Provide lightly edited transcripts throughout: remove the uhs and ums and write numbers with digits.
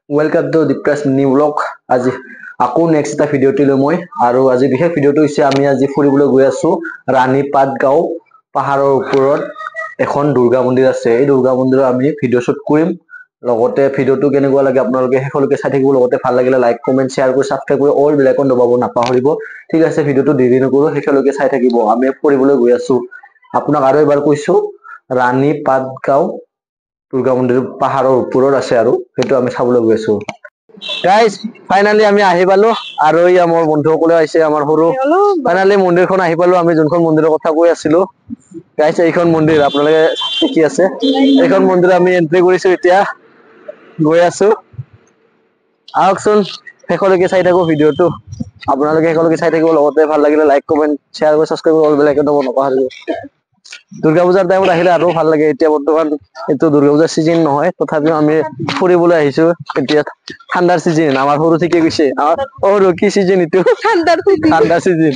Welcome to Deepra's new vlog. আজি আকৌ next এটা ভিডিঅ'টি লৈ মই আৰু আজি বিশেষ ভিডিঅ'টো হৈছে আমি আজি ফুৰিবলৈ গৈ আছো ৰাণীপাট গাঁও পাহাৰৰ ওপৰত এখন দুৰ্গা মন্দিৰ আছে। এই দুৰ্গা মন্দিৰৰ আমি ভিডিঅ' শ্বুট কৰিম। লগতে ভিডিঅ'টো কেনেকুৱা লাগে আপোনালোকে শেষলৈকে চাই থাকিব। লগতে ভাল লাগিলে লাইক কমেন্ট শ্বেয়াৰ কৰি সাবস্ক্ৰাইব কৰি অল বেল আইকন দবাব নাপাহৰিব। ঠিক আছে, ভিডিঅ'টো দেৰি নকৰো, শেষলৈকে চাই থাকিব। আমি ফুৰিবলৈ গৈ আছো। আপোনাক আৰু এবাৰ কৈছো ৰাণীপাট গাঁও দুৰ্গা মন্দিৰ পাহাৰৰ ওপৰত আছে আৰু সেইটো আমি চাবলৈ গৈ আছো। গাইজ ফাইনালি আমি আহি পালো আৰু এই আমাৰ বন্ধুসকলে আহিছে আমাৰ সৰু। ফাইনালি মন্দিৰখন আহি পালো আমি যোনখন মন্দিৰৰ কথা কৈ আছিলো। গাইজ এইখন মন্দিৰ আপোনালোকে দেখি আছে। এইখন মন্দিৰ আমি এন্ট্ৰি কৰিছো, এতিয়া গৈ আছো। আহকচোন শেষলৈকে চাই থাকো ভিডিঅ'টো। আপোনালোকে শেষলৈকে চাই থাকিব। লগতে ভাল লাগিলে লাইক কমেন্ট শ্বেয়াৰ কৰি সাবস্ক্ৰাইব কৰি অল বেল আইকন দবাব নাপাহৰিব। দুৰ্গা পূজাৰ টাইমত আহিলে আৰু ভাল লাগে। এতিয়া বৰ্তমান এইটো দুৰ্গা পূজাৰ চিজন নহয়, তথাপিও আমি ফুৰিবলৈ আহিছো। এতিয়া ঠাণ্ডাৰ চিজন। আমাৰ সৰু ঠিকে গৈছে সৰু কি চিজন এইটো ঠাণ্ডাৰ চিজন।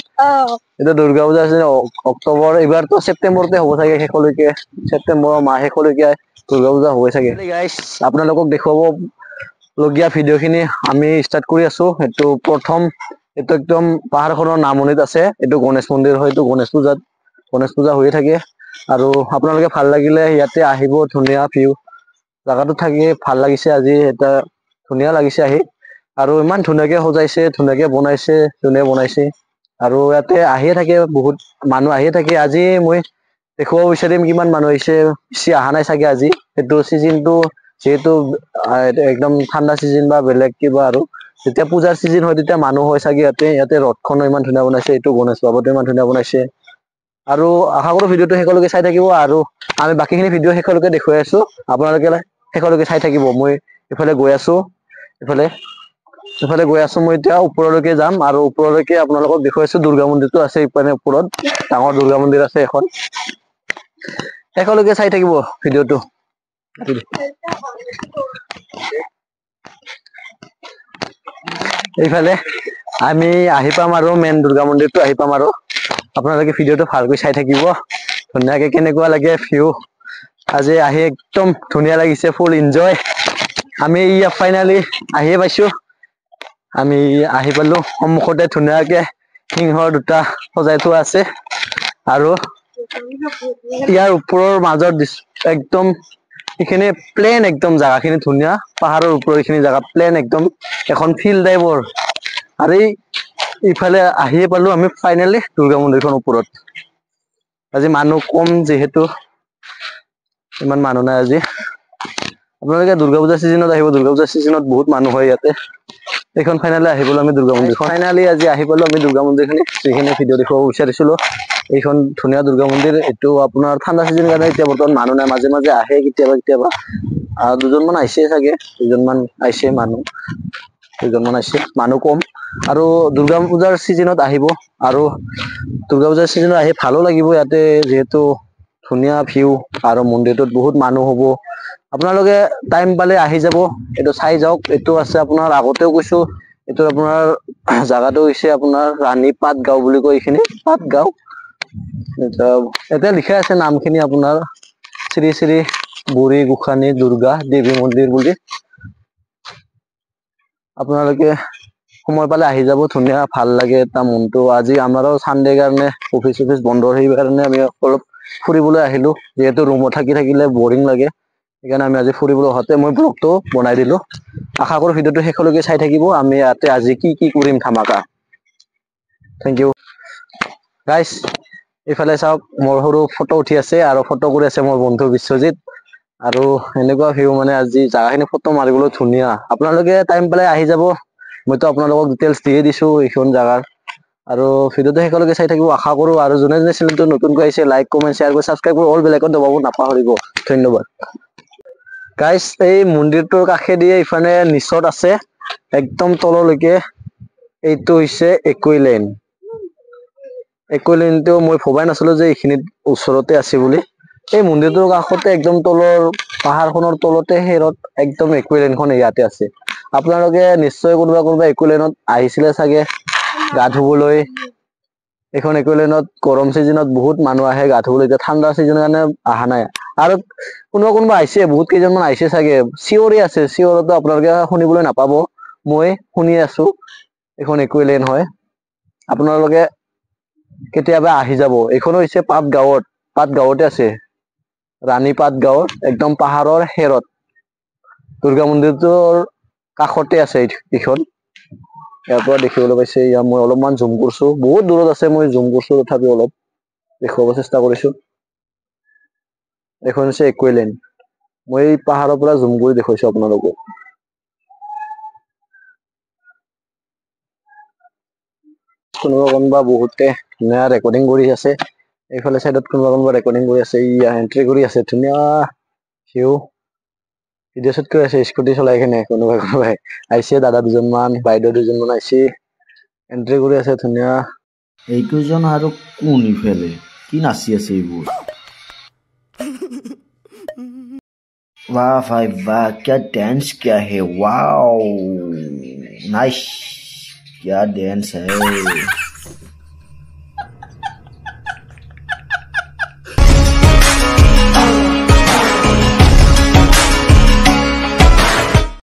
এতিয়া দুৰ্গা পূজাৰ চিজন অক্টোবৰ, এইবাৰতো ছেপ্টেম্বৰতে হ'ব চাগে শেষলৈকে। ছেপ্টেম্বৰৰ মাহ শেষলৈকে দুৰ্গা পূজা হ'ব চাগে। গাইজ আপোনালোকক দেখুৱাব লগীয়া ভিডিঅ' খিনি আমি ষ্টাৰ্ট কৰি আছো। এইটো প্ৰথম, এইটো একদম পাহাৰখনৰ নামনিত আছে। এইটো গণেশ মন্দিৰ হয়। এইটো গণেশ পূজা হৈয়ে থাকে আৰু আপোনালোকে ভাল লাগিলে ইয়াতে আহিব। ধুনীয়া ভিউ, জাগাটো থাকি ভাল লাগিছে। আজি এটা ধুনীয়া লাগিছে আহি আৰু ইমান ধুনীয়াকে সজাইছে, ধুনীয়াকে বনাইছে আৰু ইয়াতে আহিয়ে থাকে, বহুত মানুহ আহিয়ে থাকে। আজি মই দেখুৱাব বিচাৰিম কিমান মানুহ আহিছে। বেছি অহা নাই চাগে আজি। সেইটো চিজনটো যিহেতু একদম ঠাণ্ডা চিজন বা বেলেগ কিবা আৰু যেতিয়া পূজাৰ চিজন হয় তেতিয়া মানুহ হয় চাগে। ইয়াতে ৰথখনো ইমান ধুনীয়া বনাইছে। এইটো গণেশ বাবাতো ইমান ধুনীয়া বনাইছে আৰু আশা কৰো ভিডিঅ'টো শেষলৈকে চাই থাকিব আৰু আমি বাকীখিনি ভিডিঅ' শেষলৈকে দেখুৱাই আছো। আপোনালোকে শেষলৈকে চাই থাকিব। মই ইফালে গৈ আছো, ইফালে গৈ আছো মই এতিয়া ওপৰলৈকে যাম আৰু ওপৰলৈকে আপোনালোকক দেখুৱাইছো। দুৰ্গা মন্দিৰটো আছে ইপানে ওপৰত, ডাঙৰ দুৰ্গা মন্দিৰ আছে এখন। শেষলৈকে চাই থাকিব ভিডিঅ'টো। এইফালে আমি আহি পাম আৰু মেইন দুৰ্গা মন্দিৰটো আহি পাম আৰু আপোনালোকে ভিডিঅ'টো ভালকৈ চাই থাকিব। ধুনীয়াকে কেনেকুৱা লাগে ভিউ, আজি আহি একদম ধুনীয়া লাগিছে, ফুল এনজয়। আমি ফাইনালি আহিয়ে পাইছো। আমি আহি পালো। সন্মুখতে ধুনীয়াকে সিংহৰ দুটা সজাই থোৱা আছে আৰু ইয়াৰ ওপৰৰ মাজত একদম এইখিনি প্লেন, একদম জাগা খিনি ধুনীয়া। পাহাৰৰ ওপৰৰ এইখিনি জাগা প্লেন, একদম এখন ফিল্ড টাইপৰ। আৰু ইফালে আহিয়ে পালো আমি ফাইনেলি দুৰ্গা মন্দিৰখন ওপৰত। আজি মানুহ কম যিহেতু ইমান মানুহ নাই আজি। আপোনালোকে দুৰ্গা পূজাৰ চিজনত আহিব। দুৰ্গা পূজাৰ চিজনত বহুত মানুহ হয় ইয়াতে। এইখন ফাইনেলি আহি পালো আমি দুৰ্গা মন্দিৰ। ফাইনেলি আজি আহি পালো আমি দুৰ্গা মন্দিৰ খিনি, যিখিনি ভিডিঅ' দেখুৱাব বিচাৰিছিলো। এইখন ধুনীয়া দুৰ্গা মন্দিৰ। এইটো আপোনাৰ ঠাণ্ডা চিজন কাৰণে এতিয়া বৰ্তমান মানুহ নাই। মাজে মাজে আহে কেতিয়াবা দুজনমান আহিছে চাগে, দুজনমান আহিছে মানুহ, দুজনমান আহিছে, মানুহ কম। আৰু দুৰ্গা পূজাৰ চিজনত আহিব আৰু দুৰ্গা পূজাৰ চিজনত আহি ভালো লাগিব। ইয়াতে যিহেতু ধুনীয়া ভিউ আৰু মন্দিৰটোত বহুত মানুহ হ'ব। আপোনালোকে টাইম পালে আহি যাব, এইটো চাই যাওক। এইটো আছে আপোনাৰ, আগতেও কৈছো, এইটো আপোনাৰ জাগাটো হৈছে আপোনাৰ ৰাণীপাট গাঁও বুলি কয়। এইখিনি পাট গাঁও। এতিয়া লিখা আছে নামখিনি আপোনাৰ শ্ৰী শ্ৰী বুঢ়ী গোঁসানী দুৰ্গা দেৱী মন্দিৰ বুলি। আপোনালোকে সময় পালে আহি যাব। ধুনীয়া ভাল লাগে এটা মনটো। আজি আমাৰো চানডে কাৰণে অফিচ বন্ধ, সেইকাৰণে আমি অলপ ফুৰিবলৈ আহিলো। যিহেতু ৰুমত থাকিলে বৰিং লাগে, সেইকাৰণে আমি আজি ফুৰিবলৈ অহাতে মই ব্লগটো বনাই দিলো। আশা কৰো ভিডিঅ'টো শেষলৈকে চাই থাকিব। আমি ইয়াতে আজি কি কৰিম ধামাকা। Thank you guys. এইফালে চাওক, মোৰ সৰু ফটো উঠি আছে আৰু ফটো কৰি আছে মোৰ বন্ধু বিশ্বজিত। আৰু এনেকুৱা ভিউ মানে আজি জাগাখিনি ফটো মাৰিবলৈ ধুনীয়া। আপোনালোকে টাইম পালে আহি যাব। মইতো আপোনালোকক ডিটেইলছ দিয়ে দিছো এইখন জাগাৰ। আৰু ভিডিঅ'টো শেষলৈকে চাই থাকিব আশা কৰো। আৰু যোনে চেনেলটো নতুনকৈ আহিছে লাইক কমেন্ট শ্বেয়াৰ কৰি সাবস্ক্ৰাইব কৰি অল বেল আইকন দবাব নাপাহৰিব। ধন্যবাদ গাইজ। এই মন্দিৰটোৰ কাষে দিয়ে ইফালে নিচত আছে একদম তললৈকে। এইটো হৈছে একুৱালেণ্ড। একুৱালেণ্ডটো মই ভবাই নাছিলো যে এইখিনিত ওচৰতে আছে বুলি। এই মন্দিৰটোৰ কাষতে একদম তলৰ পাহাৰখনৰ তলতে হেৰত একদম একুৱালেণ্ডখন ইয়াতে আছে। আপোনালোকে নিশ্চয় কোনোবা একুৱালেণ্ডত আহিছিলে চাগে গা ধুবলৈ। এখন একুইলেনত গৰম সিজনত বহুত মানুহ আহে গা ধুবলৈ এতিয়া ঠাণ্ডা সিজনৰ কাৰণে অহা নাই আৰু কোনোবা আহিছে বহুত কেইজনমান আহিছে চাগে চিঞৰি আছে চিঞৰতো আপোনালোকে শুনিবলৈ নাপাব মই শুনি আছো এখন একুইলেন হয় আপোনালোকে কেতিয়াবা আহি যাব এইখনো হৈছে পাত গাঁৱতে আছে ৰাণী পাট গাঁৱৰ একদম পাহাৰৰ হেৰত দুৰ্গা মন্দিৰটোৰ কাষতে আছে এইখন ইয়াৰ পৰা দেখিবলৈ পাইছে ইয়াৰ মই অলপমান জুম কৰিছো বহুত দূৰত আছে মই জুম কৰিছো তথাপি অলপ দেখুৱাব চেষ্টা কৰিছো এখন হৈছে একুইলেন মই এই পাহাৰৰ পৰা জুম কৰি দেখুৱাইছো আপোনালোকক কোনোবা বহুতে ধুনীয়া ৰেকৰ্ডিং কৰি আছে এইফালে সাইডত কোনোবা ৰেকৰ্ডিং কৰি আছে ইয়া এন্ট্ৰি কৰি আছে ধুনীয়া হিউ ভিডিঅ' শ্বুট কৰি আছে স্কুটি চলাই কিনে কোনোবাই আহিছে দাদা দুজনমান বাইদেউ দুজনমান আহিছে এন্ট্ৰি কৰি আছে ধুনীয়া এইকেইজন আৰু কোন ইফালে কি নাচি আছে এইবোৰ वाह भाई वाह क्या डांस क्या है वाओ नाइस क्या डांस है